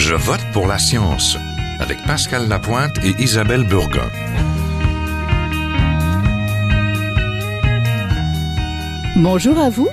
Je vote pour la science avec Pascal Lapointe et Isabelle Burgon. Bonjour à vous.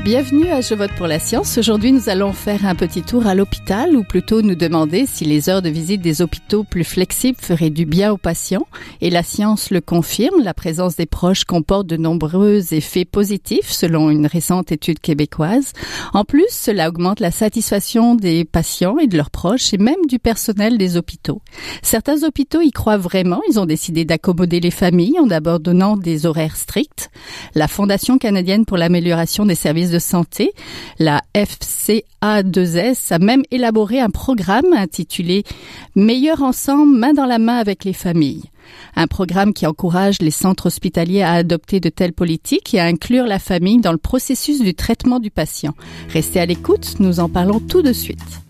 Bienvenue à Je vote pour la science. Aujourd'hui, nous allons faire un petit tour à l'hôpital, ou plutôt nous demander si les heures de visite des hôpitaux plus flexibles feraient du bien aux patients. Et la science le confirme, la présence des proches comporte de nombreux effets positifs, selon une récente étude québécoise. En plus, cela augmente la satisfaction des patients et de leurs proches, et même du personnel des hôpitaux. Certains hôpitaux y croient vraiment. Ils ont décidé d'accommoder les familles en abandonnant des horaires stricts. La Fondation canadienne pour l'amélioration des services de santé, la FCA2S, a même élaboré un programme intitulé « Meilleur ensemble, main dans la main avec les familles ». Un programme qui encourage les centres hospitaliers à adopter de telles politiques et à inclure la famille dans le processus du traitement du patient. Restez à l'écoute, nous en parlons tout de suite.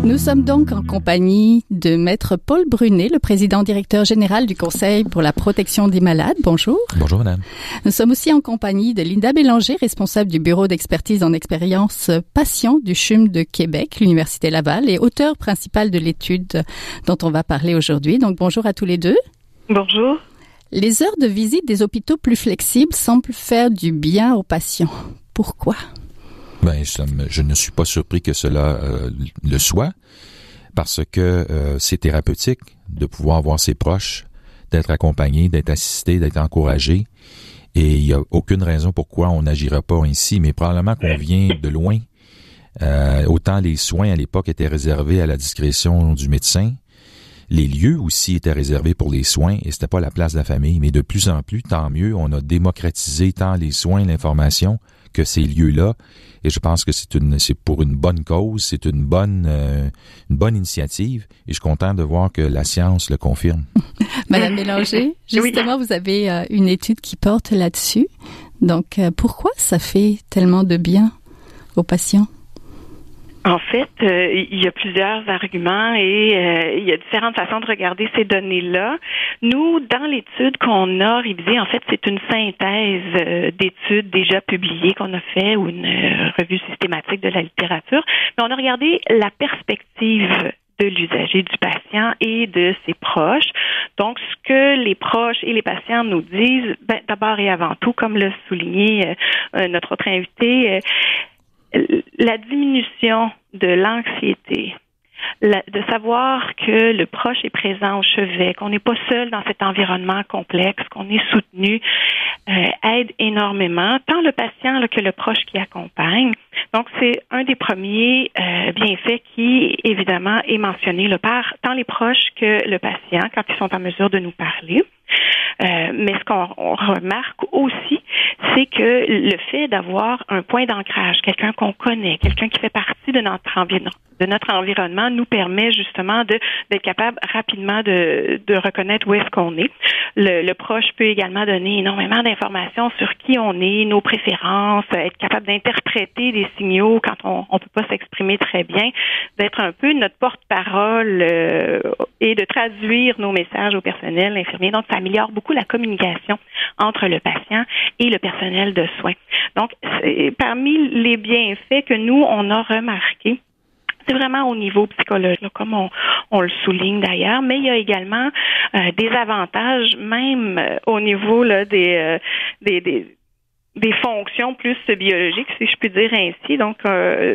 Nous sommes donc en compagnie de Maître Paul Brunet, le président-directeur général du Conseil pour la protection des malades. Bonjour. Bonjour, madame. Nous sommes aussi en compagnie de Linda Bélanger, responsable du bureau d'expertise en expérience patient du CHUM de Québec, l'Université Laval, et auteur principal de l'étude dont on va parler aujourd'hui. Donc, bonjour à tous les deux. Bonjour. Les heures de visite des hôpitaux plus flexibles semblent faire du bien aux patients. Pourquoi? Ben, je ne suis pas surpris que cela le soit, parce que c'est thérapeutique de pouvoir voir ses proches, d'être accompagné, d'être assisté, d'être encouragé. Et il n'y a aucune raison pourquoi on n'agira pas ainsi, mais probablement qu'on vient de loin. Autant les soins à l'époque étaient réservés à la discrétion du médecin, les lieux aussi étaient réservés pour les soins et c'était pas la place de la famille. Mais de plus en plus, tant mieux, on a démocratisé tant les soins, l'information que ces lieux-là. Et je pense que c'est pour une bonne cause, c'est une bonne initiative. Et je suis content de voir que la science le confirme. Madame Bélanger, justement, vous avez une étude qui porte là-dessus. Donc, pourquoi ça fait tellement de bien aux patients? En fait, il y a plusieurs arguments et il y a différentes façons de regarder ces données-là. Nous, dans l'étude qu'on a révisée, en fait, c'est une synthèse d'études déjà publiées qu'on a fait ou une revue systématique de la littérature. Mais on a regardé la perspective de l'usager, du patient et de ses proches. Donc, ce que les proches et les patients nous disent, d'abord et avant tout, comme l'a souligné notre autre invité, la diminution de l'anxiété, de savoir que le proche est présent au chevet, qu'on n'est pas seul dans cet environnement complexe, qu'on est soutenu, aide énormément, tant le patient que le proche qui accompagne. Donc, c'est un des premiers bienfaits qui, évidemment, est mentionné par tant les proches que le patient quand ils sont en mesure de nous parler. Mais ce qu'on remarque aussi, c'est que le fait d'avoir un point d'ancrage, quelqu'un qu'on connaît, quelqu'un qui fait partie de notre environnement, nous permet justement d'être capable rapidement de reconnaître où est-ce qu'on est. Le proche peut également donner énormément d'informations sur qui on est, nos préférences, être capable d'interpréter des signaux quand on peut pas s'exprimer très bien, d'être un peu notre porte-parole et de traduire nos messages au personnel, l'infirmier. Donc, ça améliore beaucoup la communication entre le patient et le personnel de soins. Donc, parmi les bienfaits que nous, on a remarqués, c'est vraiment au niveau psychologique, comme on le souligne d'ailleurs, mais il y a également des avantages, même au niveau des fonctions plus biologiques, si je puis dire ainsi. Donc,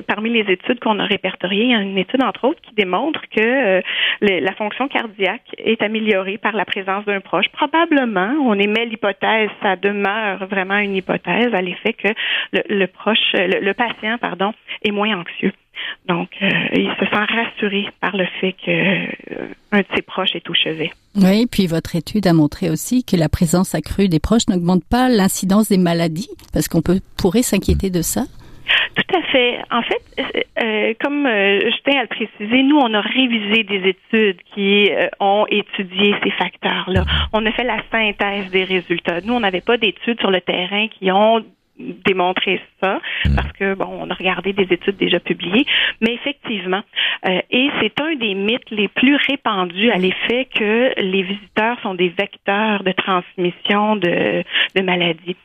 parmi les études qu'on a répertoriées, il y a une étude, entre autres, qui démontre que la fonction cardiaque est améliorée par la présence d'un proche. Probablement, on émet l'hypothèse, ça demeure vraiment une hypothèse à l'effet que le patient, est moins anxieux. Donc, il se sent rassuré par le fait qu'un de ses proches est au chevet. Oui, puis votre étude a montré aussi que la présence accrue des proches n'augmente pas l'incidence des maladies, parce qu'on pourrait s'inquiéter de ça. Tout à fait. En fait, comme je tiens à le préciser, nous, on a révisé des études qui ont étudié ces facteurs-là. On a fait la synthèse des résultats. Nous, on n'avait pas d'études sur le terrain qui ont démontrer ça, parce que, on a regardé des études déjà publiées, mais effectivement, et c'est un des mythes les plus répandus à l'effet que les visiteurs sont des vecteurs de transmission de maladies.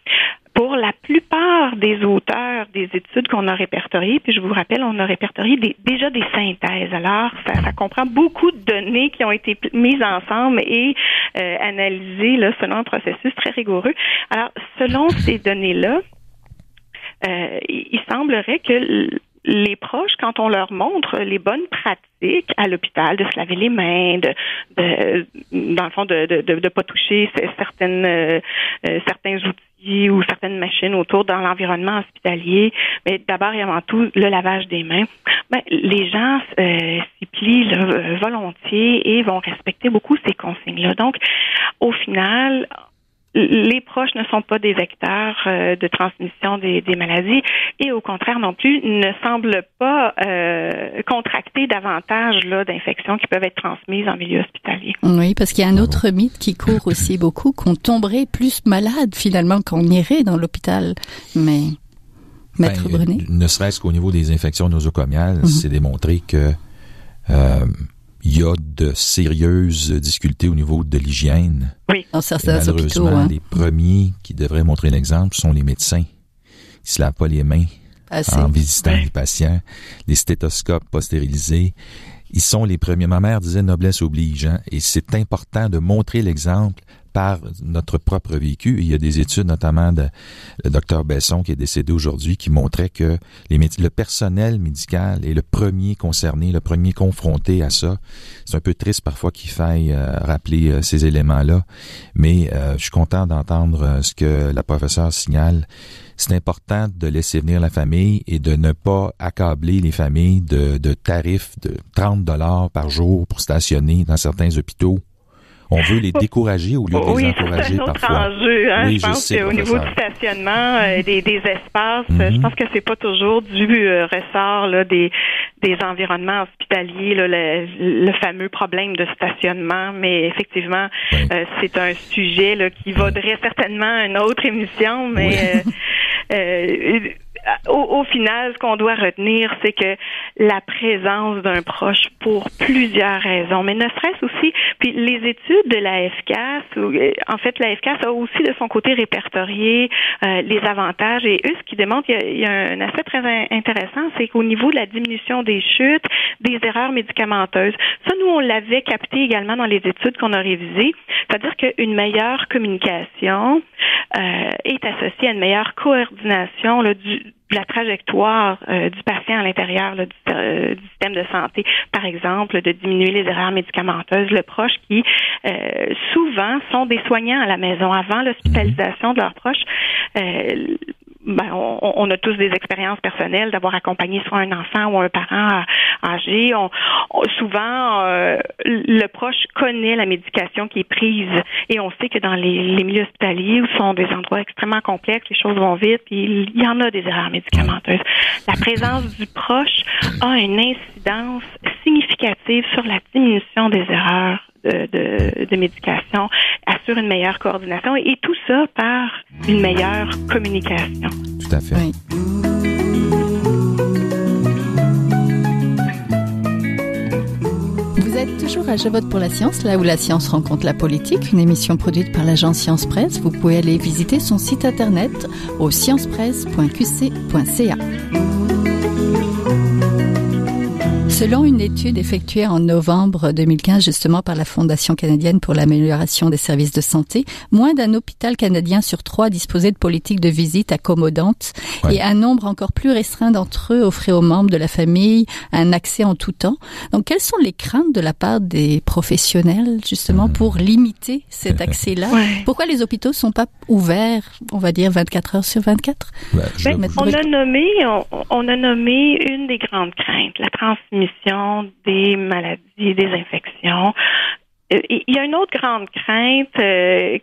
Pour la plupart des auteurs des études qu'on a répertoriées, puis je vous rappelle, on a répertorié déjà des synthèses. Alors, ça comprend beaucoup de données qui ont été mises ensemble et analysées là, selon un processus très rigoureux. Alors, selon ces données-là, il semblerait que les proches, quand on leur montre les bonnes pratiques à l'hôpital, de se laver les mains, dans le fond, de pas toucher certains outils ou certaines machines autour dans l'environnement hospitalier, mais d'abord et avant tout, le lavage des mains, les gens s'y plient là, volontiers et vont respecter beaucoup ces consignes-là. Donc, au final, les proches ne sont pas des vecteurs de transmission des maladies et au contraire non plus ne semblent pas contracter davantage là, d'infections qui peuvent être transmises en milieu hospitalier. Oui, parce qu'il y a un autre mythe qui court aussi beaucoup, qu'on tomberait plus malade finalement qu'on irait dans l'hôpital. Mais Maître Brunet? Ne serait-ce qu'au niveau des infections nosocomiales, c'est démontré que il y a de sérieuses difficultés au niveau de l'hygiène. Oui, dans certains hôpitaux. Malheureusement, les premiers qui devraient montrer l'exemple sont les médecins qui se lavent pas les mains en visitant les patients. Les stéthoscopes pas stérilisés. Ils sont les premiers. Ma mère disait noblesse oblige, hein, et c'est important de montrer l'exemple par notre propre vécu. Il y a des études, notamment de le docteur Besson, qui est décédé aujourd'hui, qui montrait que le personnel médical est le premier concerné, le premier confronté à ça. C'est un peu triste parfois qu'il faille rappeler ces éléments-là, mais je suis content d'entendre ce que la professeure signale. C'est important de laisser venir la famille et de ne pas accabler les familles de tarifs de 30 $ par jour pour stationner dans certains hôpitaux. On veut les décourager au lieu de les encourager parfois. C'est un autre enjeu. Hein? Oui, je pense qu'au niveau du stationnement, des espaces, je pense que c'est pas toujours du ressort là, des environnements hospitaliers, là, le fameux problème de stationnement. Mais effectivement, c'est un sujet là, qui vaudrait certainement une autre émission. Mais au final, ce qu'on doit retenir, c'est que la présence d'un proche pour plusieurs raisons, mais ne serait-ce aussi, puis les études de la FCAS, en fait, la FCAS a aussi de son côté répertorié les avantages, et eux, ce qui démontre, il y a un aspect très intéressant, c'est qu'au niveau de la diminution des chutes, des erreurs médicamenteuses, ça, nous, on l'avait capté également dans les études qu'on a révisées, c'est-à-dire qu'une meilleure communication est associée à une meilleure coordination là, de la trajectoire du patient à l'intérieur là, du système de santé. Par exemple, de diminuer les erreurs médicamenteuses. Le proche qui, souvent, sont des soignants à la maison avant l'hospitalisation de leurs proches. On a tous des expériences personnelles d'avoir accompagné soit un enfant ou un parent âgé. Souvent, le proche connaît la médication qui est prise et on sait que dans les milieux hospitaliers où sont des endroits extrêmement complexes, les choses vont vite, puis il y en a des erreurs médicamenteuses. La présence du proche a une incidence significative sur la diminution des erreurs de médication, assure une meilleure coordination et tout ça par une meilleure communication. Tout à fait. Oui. Vous êtes toujours à Je vote pour la science, là où la science rencontre la politique, une émission produite par l'agence Science Presse. Vous pouvez aller visiter son site internet au sciencepresse.qc.ca. Selon une étude effectuée en novembre 2015 justement par la Fondation canadienne pour l'amélioration des services de santé, moins d'un hôpital canadien sur 3 disposait de politiques de visite accommodantes et un nombre encore plus restreint d'entre eux offrait aux membres de la famille un accès en tout temps. Donc, quelles sont les craintes de la part des professionnels justement pour limiter cet accès-là? Pourquoi les hôpitaux sont pas ouverts, on va dire 24 heures sur 24? On a nommé une des grandes craintes, la transmission des maladies et des infections. Il y a une autre grande crainte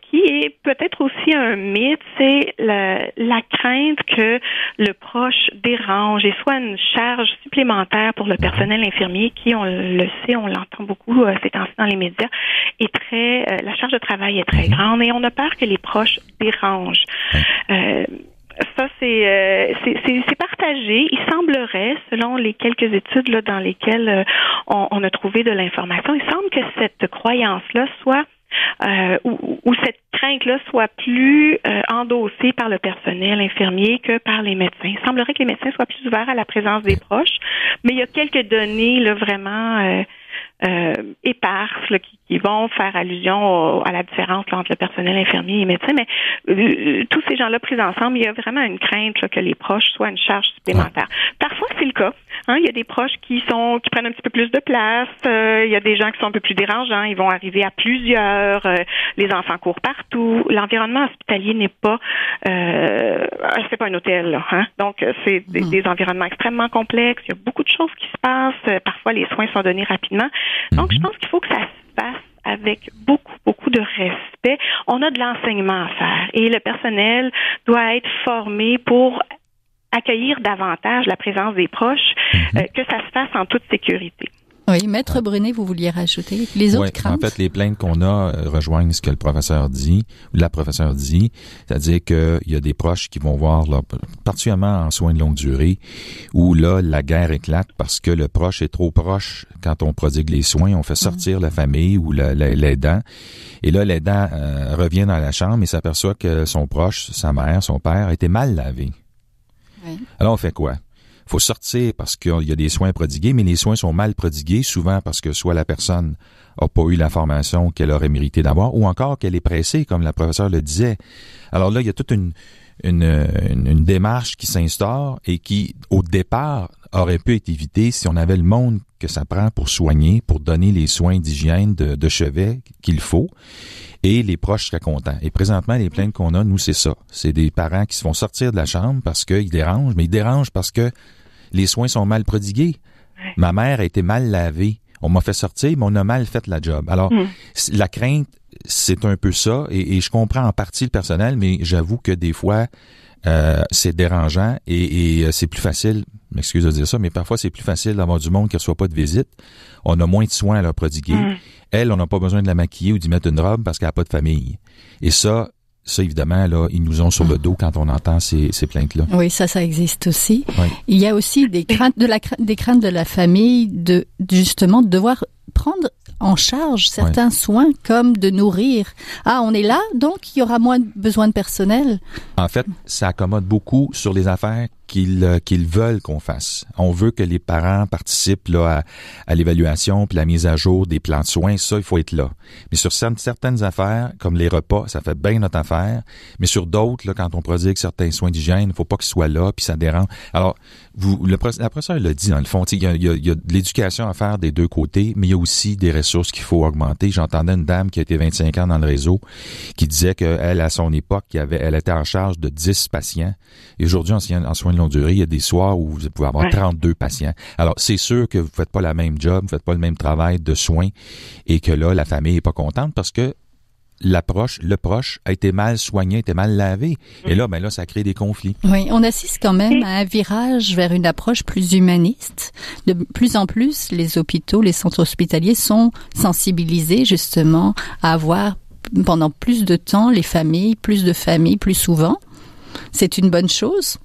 qui est peut-être aussi un mythe, c'est la crainte que le proche dérange et soit une charge supplémentaire pour le personnel infirmier qui, on le sait, on l'entend beaucoup ces temps-ci dans les médias, la charge de travail est très grande et on a peur que les proches dérangent. Ça, ça, c'est partagé. Il semblerait, selon les quelques études là, dans lesquelles on a trouvé de l'information, il semble que cette croyance-là soit ou cette crainte-là soit plus endossée par le personnel infirmier que par les médecins. Il semblerait que les médecins soient plus ouverts à la présence des proches, mais il y a quelques données là, vraiment éparses là, qui vont faire allusion à la différence là, entre le personnel infirmier et les médecins, mais tous ces gens-là pris ensemble, il y a vraiment une crainte là, que les proches soient une charge supplémentaire. Parfois, c'est le cas. Hein, il y a des proches qui prennent un petit peu plus de place. Il y a des gens qui sont un peu plus dérangeants. Ils vont arriver à plusieurs. Les enfants courent partout. L'environnement hospitalier n'est pas, c'est pas un hôtel. Là, hein? Donc, c'est des environnements extrêmement complexes. Il y a beaucoup de choses qui se passent. Parfois, les soins sont donnés rapidement. Donc, je pense qu'il faut que ça se fasse avec beaucoup de respect. On a de l'enseignement à faire et le personnel doit être formé pour accueillir davantage la présence des proches, que ça se fasse en toute sécurité. Oui, Maître Brunet, vous vouliez rajouter les autres craintes? En fait, les plaintes qu'on a rejoignent ce que le professeur dit, ou la professeure dit, c'est-à-dire qu'il y a des proches qui vont voir, particulièrement en soins de longue durée, où là, la guerre éclate parce que le proche est trop proche quand on prodigue les soins, on fait sortir la famille ou l'aidant, et là, l'aidant revient dans la chambre et s'aperçoit que son proche, sa mère, son père, a été mal lavé. Oui. Alors, on fait quoi? Faut sortir parce qu'il y a des soins prodigués, mais les soins sont mal prodigués, souvent parce que soit la personne n'a pas eu l'information qu'elle aurait mérité d'avoir, ou encore qu'elle est pressée, comme la professeure le disait. Alors là, il y a toute une démarche qui s'instaure et qui, au départ, aurait pu être évitée si on avait le monde que ça prend pour soigner, pour donner les soins d'hygiène de chevet qu'il faut. Et les proches seraient contents. Et présentement, les plaintes qu'on a, nous, c'est ça. C'est des parents qui se font sortir de la chambre parce qu'ils dérangent, mais ils dérangent parce que les soins sont mal prodigués. Ouais. Ma mère a été mal lavée. On m'a fait sortir, mais on a mal fait la job. Alors, la crainte, c'est un peu ça. Et je comprends en partie le personnel, mais j'avoue que des fois, c'est dérangeant et c'est plus facile, m'excuse de dire ça, mais parfois c'est plus facile d'avoir du monde qui ne reçoit pas de visite. On a moins de soins à leur prodiguer. Elle, on n'a pas besoin de la maquiller ou d'y mettre une robe parce qu'elle n'a pas de famille. Et ça, évidemment, là, ils nous ont sur le dos quand on entend ces plaintes-là. Oui, ça existe aussi. Oui. Il y a aussi des craintes de la famille justement de devoir prendre en charge certains soins comme de nourrir. Ah, on est là, donc il y aura moins besoin de personnel. En fait, ça accommode beaucoup sur les affaires qu'ils veulent qu'on fasse. On veut que les parents participent là à l'évaluation puis la mise à jour des plans de soins. Ça, il faut être là. Mais sur certaines affaires, comme les repas, ça fait bien notre affaire. Mais sur d'autres, là, quand on prodigue certains soins d'hygiène, il faut pas qu'ils soient là puis ça dérange. Alors, la professeure l'a dit dans le fond, il y a de l'éducation à faire des deux côtés, mais il y a aussi des ressources qu'il faut augmenter. J'entendais une dame qui a été 25 ans dans le réseau qui disait qu'elle, à son époque, elle était en charge de 10 patients. Et aujourd'hui, en soins de longue durée, il y a des soirs où vous pouvez avoir 32 patients. Alors, c'est sûr que vous faites pas la même job, vous faites pas le même travail de soins et que là, la famille est pas contente parce que le proche a été mal soigné, a été mal lavé. Et là, là, ça crée des conflits. Oui, on assiste quand même à un virage vers une approche plus humaniste. De plus en plus, les hôpitaux, les centres hospitaliers sont sensibilisés justement à avoir pendant plus de temps les familles, plus plus souvent. C'est une bonne chose.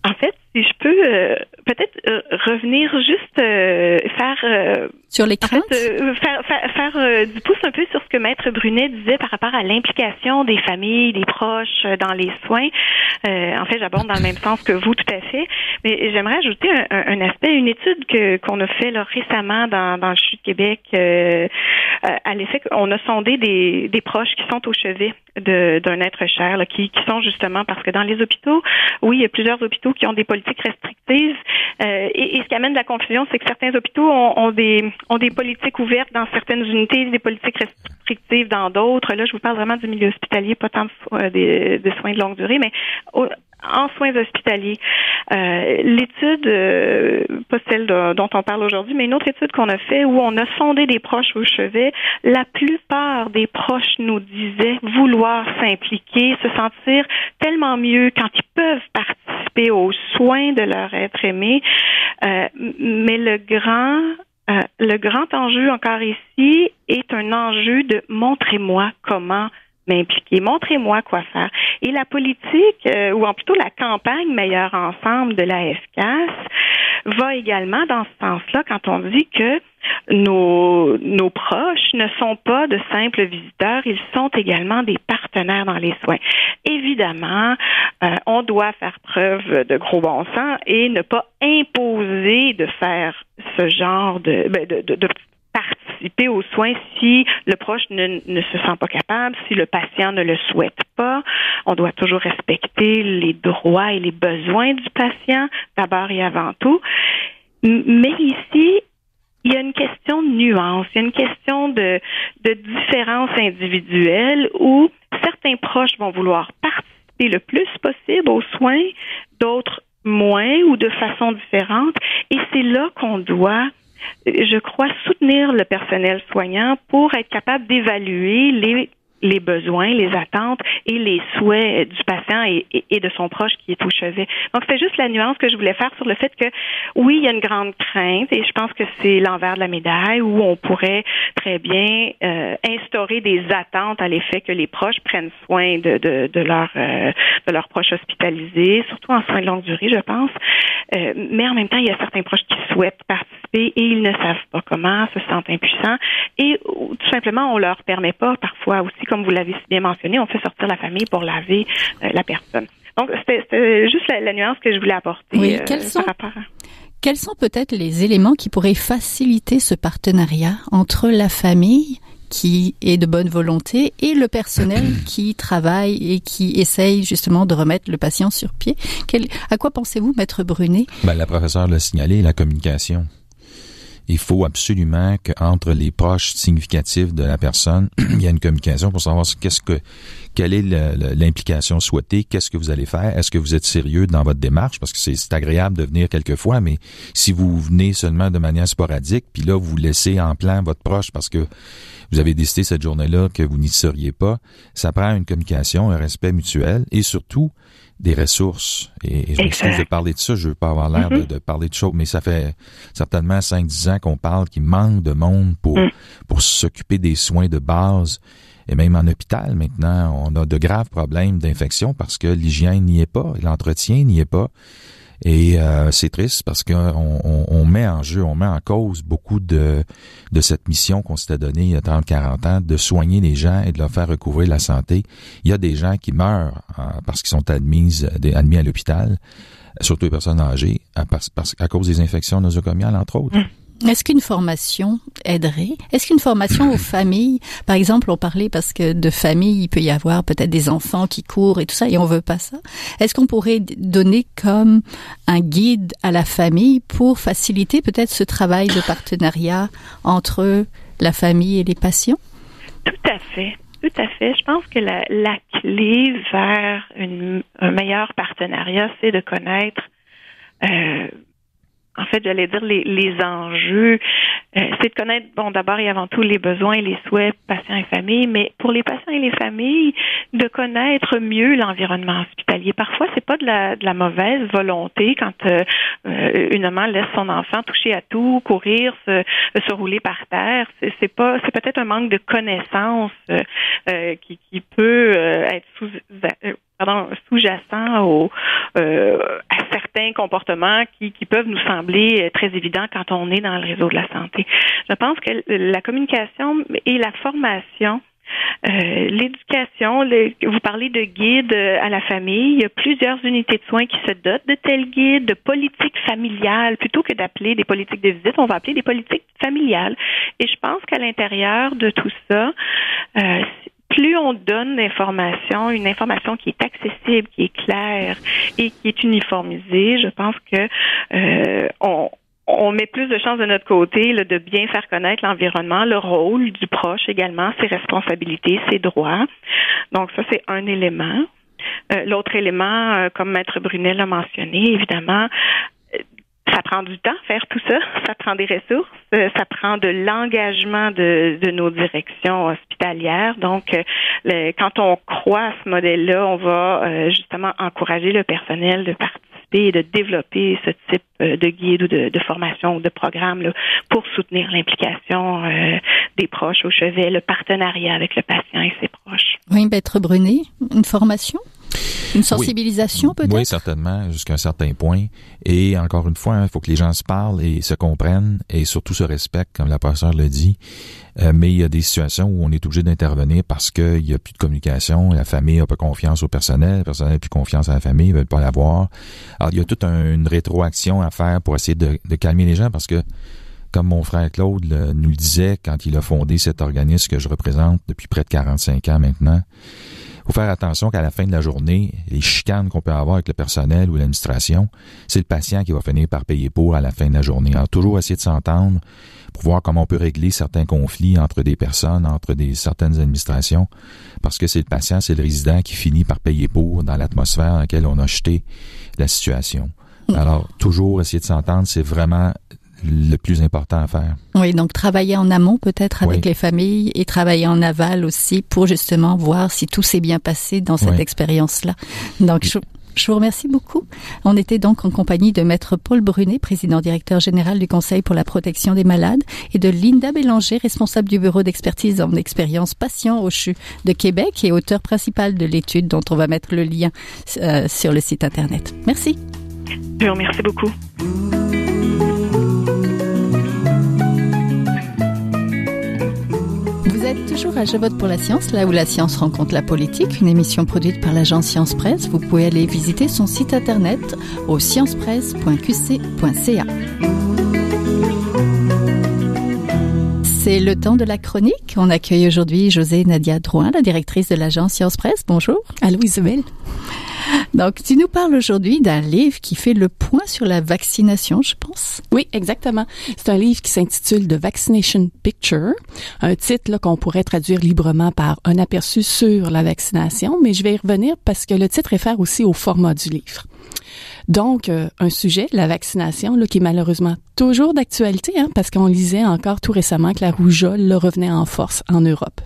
En fait, si je peux peut-être revenir juste faire sur les craintes, faire du pouce un peu sur ce que Maître Brunet disait par rapport à l'implication des familles, des proches dans les soins. En fait, j'aborde dans le même sens que vous, tout à fait. Mais j'aimerais ajouter un aspect, une étude qu'on a fait là, récemment dans le CHU de Québec, à l'effet qu'on a sondé des proches qui sont au chevet d'un être cher, là, qui sont justement parce que dans les hôpitaux, oui, il y a plusieurs hôpitaux qui ont des politiques restrictives. Et ce qui amène de la confusion, c'est que certains hôpitaux ont des politiques ouvertes dans certaines unités, des politiques restrictives dans d'autres. Là, je vous parle vraiment du milieu hospitalier, pas tant de soins de longue durée, mais en soins hospitaliers. L'étude, pas celle dont on parle aujourd'hui, mais une autre étude qu'on a fait où on a sondé des proches au chevet, la plupart des proches nous disaient vouloir s'impliquer, se sentir tellement mieux quand ils peuvent participer aux soins de leur être aimé. Mais le grand enjeu encore ici est un enjeu de montrez-moi comment m'impliquer, montrez-moi quoi faire. Et la politique, ou en plutôt la campagne Meilleur Ensemble de la FCAS va également dans ce sens-là quand on dit que nos proches ne sont pas de simples visiteurs, ils sont également des partenaires dans les soins. Évidemment, on doit faire preuve de gros bon sens et ne pas imposer de faire ce genre de participer aux soins si le proche ne se sent pas capable, si le patient ne le souhaite pas. On doit toujours respecter les droits et les besoins du patient, d'abord et avant tout. Mais ici, il y a une question de nuance, il y a une question de différence individuelle où certains proches vont vouloir participer le plus possible aux soins, d'autres moins ou de façon différente. Et c'est là qu'on doit, je crois, soutenir le personnel soignant pour être capable d'évaluer les besoins, les attentes et les souhaits du patient et de son proche qui est au chevet. Donc, c'est juste la nuance que je voulais faire sur le fait que, oui, il y a une grande crainte et je pense que c'est l'envers de la médaille où on pourrait très bien instaurer des attentes à l'effet que les proches prennent soin de leurs proches hospitalisés, surtout en soins de longue durée, je pense. Mais en même temps, il y a certains proches qui souhaitent participer et ils ne savent pas comment, se sentent impuissants et tout simplement, on leur permet pas parfois aussi, comme vous l'avez si bien mentionné, on fait sortir la famille pour laver la personne. Donc, c'était juste la nuance que je voulais apporter. Oui, quels sont peut-être les éléments qui pourraient faciliter ce partenariat entre la famille qui est de bonne volonté et le personnel qui travaille et qui essaye justement de remettre le patient sur pied? À quoi pensez-vous, Maître Brunet? La professeure l'a signalé, la communication. Il faut absolument qu'entre les proches significatifs de la personne, il y a une communication pour savoir quelle est l'implication souhaitée, qu'est-ce que vous allez faire, est-ce que vous êtes sérieux dans votre démarche, parce que c'est agréable de venir quelquefois, mais si vous venez seulement de manière sporadique, puis là, vous laissez en plan votre proche parce que vous avez décidé cette journée-là que vous n'y seriez pas, ça prend une communication, un respect mutuel et surtout des ressources. Et je m'excuse de parler de ça, je veux pas avoir l'air de parler de choses, mais ça fait certainement 5-10 ans qu'on parle qu'il manque de monde pour s'occuper des soins de base. Et même en hôpital, maintenant, on a de graves problèmes d'infection parce que l'hygiène n'y est pas, l'entretien n'y est pas. Et c'est triste parce qu'on met en jeu, on met en cause beaucoup de cette mission qu'on s'était donnée il y a 30-40 ans, de soigner les gens et de leur faire recouvrer la santé. Il y a des gens qui meurent parce qu'ils sont admis à l'hôpital, surtout les personnes âgées, à cause des infections nosocomiales, entre autres. Est-ce qu'une formation aiderait? Est-ce qu'une formation aux familles, par exemple, on parlait parce que de famille, il peut y avoir peut-être des enfants qui courent et tout ça, et on veut pas ça. Est-ce qu'on pourrait donner comme un guide à la famille pour faciliter peut-être ce travail de partenariat entre la famille et les patients? Tout à fait. Tout à fait. Je pense que la clé vers un meilleur partenariat, c'est de connaître en fait, j'allais dire les enjeux, c'est de connaître, d'abord et avant tout les besoins et les souhaits patients et familles, mais pour les patients et les familles, de connaître mieux l'environnement hospitalier. Parfois, c'est pas de la mauvaise volonté quand une maman laisse son enfant toucher à tout, courir, se rouler par terre. C'est peut-être un manque de connaissance qui peut être sous-jacent à certains comportements qui peuvent nous sembler très évidents quand on est dans le réseau de la santé. Je pense que la communication et la formation, l'éducation, vous parlez de guides à la famille, il y a plusieurs unités de soins qui se dotent de tels guides, de politiques familiales, plutôt que d'appeler des politiques de visite, on va appeler des politiques familiales. Et je pense qu'à l'intérieur de tout ça, plus on donne d'informations, une information qui est accessible, qui est claire et qui est uniformisée, je pense que on met plus de chances de notre côté de bien faire connaître l'environnement, le rôle du proche également, ses responsabilités, ses droits. Donc ça, c'est un élément. L'autre élément, comme Maître Brunet l'a mentionné, évidemment, ça prend du temps faire tout ça, ça prend des ressources, ça prend de l'engagement de nos directions hospitalières. Donc, quand on croit à ce modèle-là, on va justement encourager le personnel de participer et de développer ce type de guide ou de formation ou de programme là, pour soutenir l'implication des proches au chevet, le partenariat avec le patient et ses proches. Oui, Maître Brunet, une formation? Une sensibilisation peut-être? Oui, certainement, jusqu'à un certain point. Et encore une fois, il faut que les gens se parlent et se comprennent et surtout se respectent, comme la passeure le dit. Mais il y a des situations où on est obligé d'intervenir parce qu'il n'y a plus de communication, la famille n'a pas confiance au personnel, le personnel n'a plus confiance à la famille, ils ne veulent pas l'avoir. Alors, il y a toute une rétroaction à faire pour essayer de calmer les gens parce que, comme mon frère Claude nous le disait quand il a fondé cet organisme que je représente depuis près de 45 ans maintenant, il faut faire attention qu'à la fin de la journée, les chicanes qu'on peut avoir avec le personnel ou l'administration, c'est le patient qui va finir par payer pour à la fin de la journée. Alors, toujours essayer de s'entendre pour voir comment on peut régler certains conflits entre des personnes, entre certaines administrations, parce que c'est le patient, c'est le résident qui finit par payer pour dans l'atmosphère dans laquelle on a jeté la situation. Alors, toujours essayer de s'entendre, c'est vraiment le plus important à faire. Oui, donc travailler en amont peut-être avec les familles et travailler en aval aussi pour justement voir si tout s'est bien passé dans cette expérience-là. Donc, je vous remercie beaucoup. On était donc en compagnie de Maître Paul Brunet, président-directeur général du Conseil pour la protection des malades, et de Linda Bélanger, responsable du bureau d'expertise en expérience patient au CHU de Québec et auteur principal de l'étude dont on va mettre le lien sur le site Internet. Merci. Je vous remercie beaucoup. Vous êtes toujours à Je vote pour la science, là où la science rencontre la politique, une émission produite par l'agence Science Presse. Vous pouvez aller visiter son site internet au sciencepresse.qc.ca. C'est le temps de la chronique. On accueille aujourd'hui José Nadia Drouin, la directrice de l'agence Science Presse. Bonjour. Allô Isabelle. Donc, tu nous parles aujourd'hui d'un livre qui fait le point sur la vaccination, je pense. Oui, exactement. C'est un livre qui s'intitule The Vaccination Picture, un titre là, qu'on pourrait traduire librement par un aperçu sur la vaccination, mais je vais y revenir parce que le titre réfère aussi au format du livre. Donc, un sujet, la vaccination, là, qui est malheureusement toujours d'actualité, parce qu'on lisait encore tout récemment que la rougeole là, revenait en force en Europe.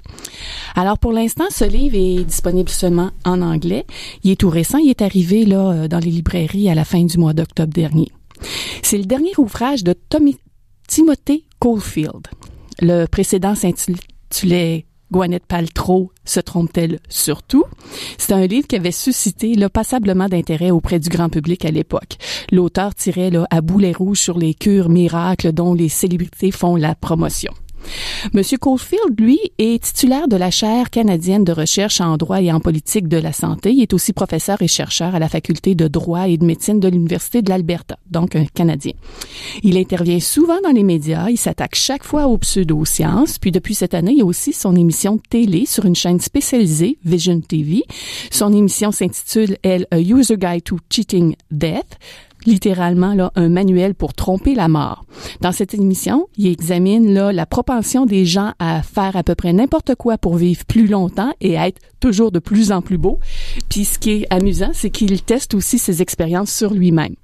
Alors, pour l'instant, ce livre est disponible seulement en anglais. Il est tout récent, il est arrivé là dans les librairies à la fin du mois d'octobre dernier. C'est le dernier ouvrage de Timothy Caulfield. Le précédent s'intitulait Gwyneth Paltrow se trompe-t-elle surtout? C'est un livre qui avait suscité là, passablement d'intérêt auprès du grand public à l'époque. L'auteur tirait là, à boulet rouge sur les cures miracles dont les célébrités font la promotion. Monsieur Caulfield, lui, est titulaire de la chaire canadienne de recherche en droit et en politique de la santé. Il est aussi professeur et chercheur à la faculté de droit et de médecine de l'Université de l'Alberta, donc un Canadien. Il intervient souvent dans les médias, il s'attaque chaque fois aux pseudosciences, puis depuis cette année, il y a aussi son émission de télé sur une chaîne spécialisée, Vision TV. Son émission s'intitule, elle, A User Guide to Cheating Death. Littéralement là un manuel pour tromper la mort. Dans cette émission, il examine là la propension des gens à faire à peu près n'importe quoi pour vivre plus longtemps et à être toujours de plus en plus beau. Puis ce qui est amusant, c'est qu'il teste aussi ses expériences sur lui-même.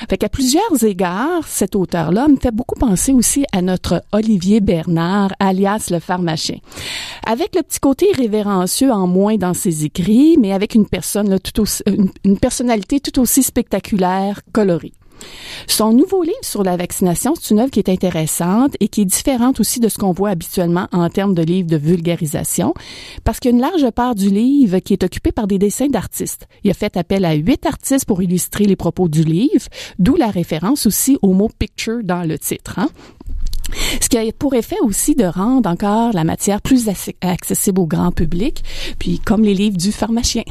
Fait qu'à plusieurs égards, cet auteur-là me fait beaucoup penser aussi à notre Olivier Bernard, alias le pharmacien. Avec le petit côté révérencieux en moins dans ses écrits, mais avec une personnalité tout aussi spectaculaire, colorée. Son nouveau livre sur la vaccination, c'est une œuvre qui est intéressante et qui est différente aussi de ce qu'on voit habituellement en termes de livres de vulgarisation, parce qu'il y a une large part du livre qui est occupée par des dessins d'artistes. Il a fait appel à 8 artistes pour illustrer les propos du livre, d'où la référence aussi au mot « picture » dans le titre. Ce qui a pour effet aussi de rendre encore la matière plus accessible au grand public, puis comme les livres du pharmacien.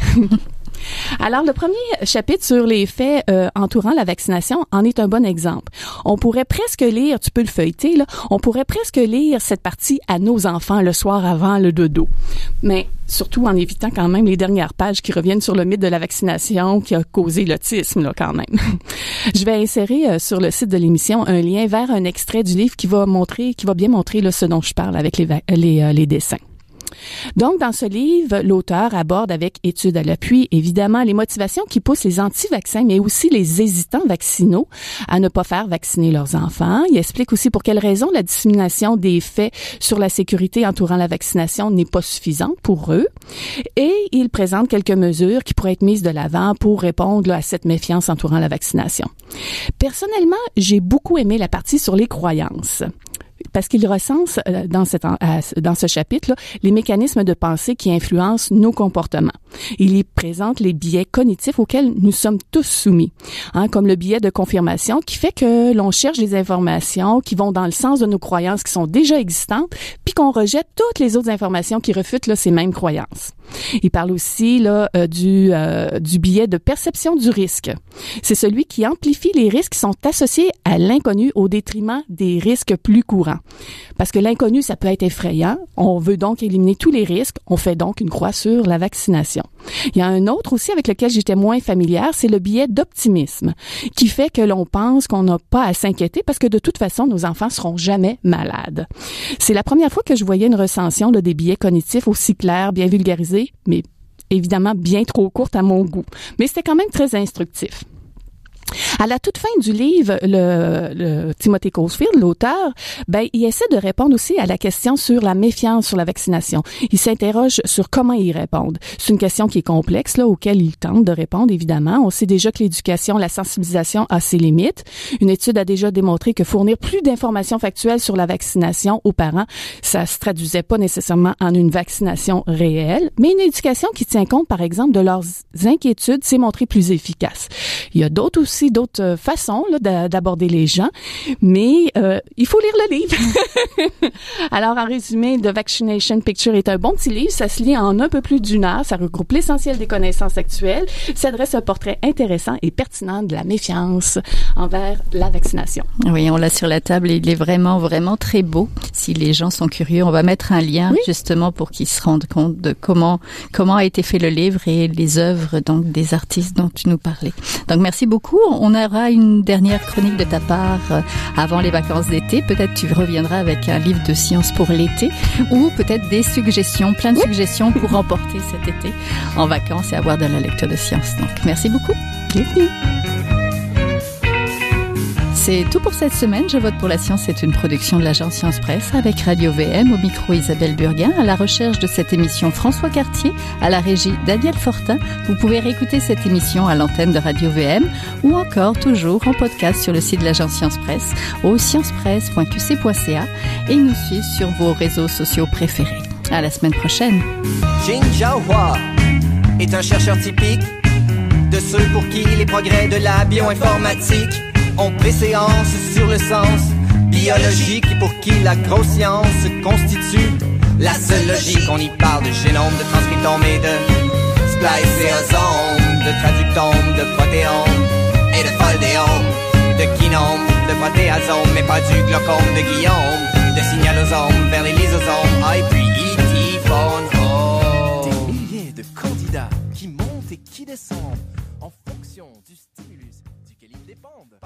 Alors, le premier chapitre sur les faits entourant la vaccination en est un bon exemple. On pourrait presque lire, tu peux le feuilleter, là, on pourrait presque lire cette partie à nos enfants le soir avant le dodo. Mais surtout en évitant quand même les dernières pages qui reviennent sur le mythe de la vaccination qui a causé l'autisme, là, quand même. Je vais insérer sur le site de l'émission un lien vers un extrait du livre qui va bien montrer là, ce dont je parle avec les dessins. Donc, dans ce livre, l'auteur aborde avec étude à l'appui, évidemment, les motivations qui poussent les anti-vaccins, mais aussi les hésitants vaccinaux à ne pas faire vacciner leurs enfants. Il explique aussi pour quelles raisons la dissémination des faits sur la sécurité entourant la vaccination n'est pas suffisante pour eux. Et il présente quelques mesures qui pourraient être mises de l'avant pour répondre là, à cette méfiance entourant la vaccination. Personnellement, j'ai beaucoup aimé la partie sur les croyances. parce qu'il recense dans ce chapitre-là les mécanismes de pensée qui influencent nos comportements. Il y présente les biais cognitifs auxquels nous sommes tous soumis, comme le biais de confirmation qui fait que l'on cherche des informations qui vont dans le sens de nos croyances qui sont déjà existantes, puis qu'on rejette toutes les autres informations qui refutent là, ces mêmes croyances. Il parle aussi là du biais de perception du risque. C'est celui qui amplifie les risques qui sont associés à l'inconnu au détriment des risques plus courants. Parce que l'inconnu, ça peut être effrayant. On veut donc éliminer tous les risques. On fait donc une croix sur la vaccination. Il y a un autre aussi avec lequel j'étais moins familière, c'est le biais d'optimisme, qui fait que l'on pense qu'on n'a pas à s'inquiéter parce que de toute façon, nos enfants seront jamais malades. C'est la première fois que je voyais une recension là, des biais cognitifs aussi clairs, bien vulgarisés, mais évidemment bien trop courte à mon goût. Mais c'était quand même très instructif. À la toute fin du livre, le Timothy Caulfield, l'auteur, il essaie de répondre aussi à la question sur la méfiance sur la vaccination. Il s'interroge sur comment y répondre. C'est une question qui est complexe, là, auquel il tente de répondre, évidemment. On sait déjà que l'éducation, la sensibilisation a ses limites. Une étude a déjà démontré que fournir plus d'informations factuelles sur la vaccination aux parents, ça se traduisait pas nécessairement en une vaccination réelle, mais une éducation qui tient compte, par exemple, de leurs inquiétudes s'est montrée plus efficace. Il y a d'autres façons là, d'aborder les gens, mais il faut lire le livre. Alors, en résumé, The Vaccination Picture est un bon petit livre. Ça se lit en un peu plus d'une heure. Ça regroupe l'essentiel des connaissances actuelles. S'adresse à un portrait intéressant et pertinent de la méfiance envers la vaccination. Oui, on l'a sur la table et il est vraiment, vraiment très beau. Si les gens sont curieux, on va mettre un lien justement pour qu'ils se rendent compte de comment a été fait le livre et les œuvres donc des artistes dont tu nous parlais. Donc, merci beaucoup. On aura une dernière chronique de ta part avant les vacances d'été. Peut-être tu reviendras avec un livre de science pour l'été ou peut-être des suggestions, plein de suggestions pour remporter cet été en vacances et avoir de la lecture de science. Donc, merci beaucoup. Merci. C'est tout pour cette semaine. Je vote pour la science. C'est une production de l'agence Science Presse avec Radio VM. Au micro, Isabelle Burguin. À la recherche de cette émission, François Cartier. À la régie, Daniel Fortin. Vous pouvez réécouter cette émission à l'antenne de Radio VM ou encore toujours en podcast sur le site de l'agence Science Presse au sciencepresse.qc.ca et nous suivre sur vos réseaux sociaux préférés. À la semaine prochaine. Jing Zhaohua est un chercheur typique de ceux pour qui les progrès de la bioinformatique ont préséance sur le sens biologique et pour qui la grosse science constitue la seule logique. On y parle de génome, de transcriptome et de spliceosome, de traductome, de protéome et de foldéome, de kinome, de protéasome, mais pas du glaucome de Guillaume, de signalosome vers les lysosomes, et puis E.T. phone home. Des milliers de candidats qui montent et qui descendent en fonction du stimulus duquel ils dépendent.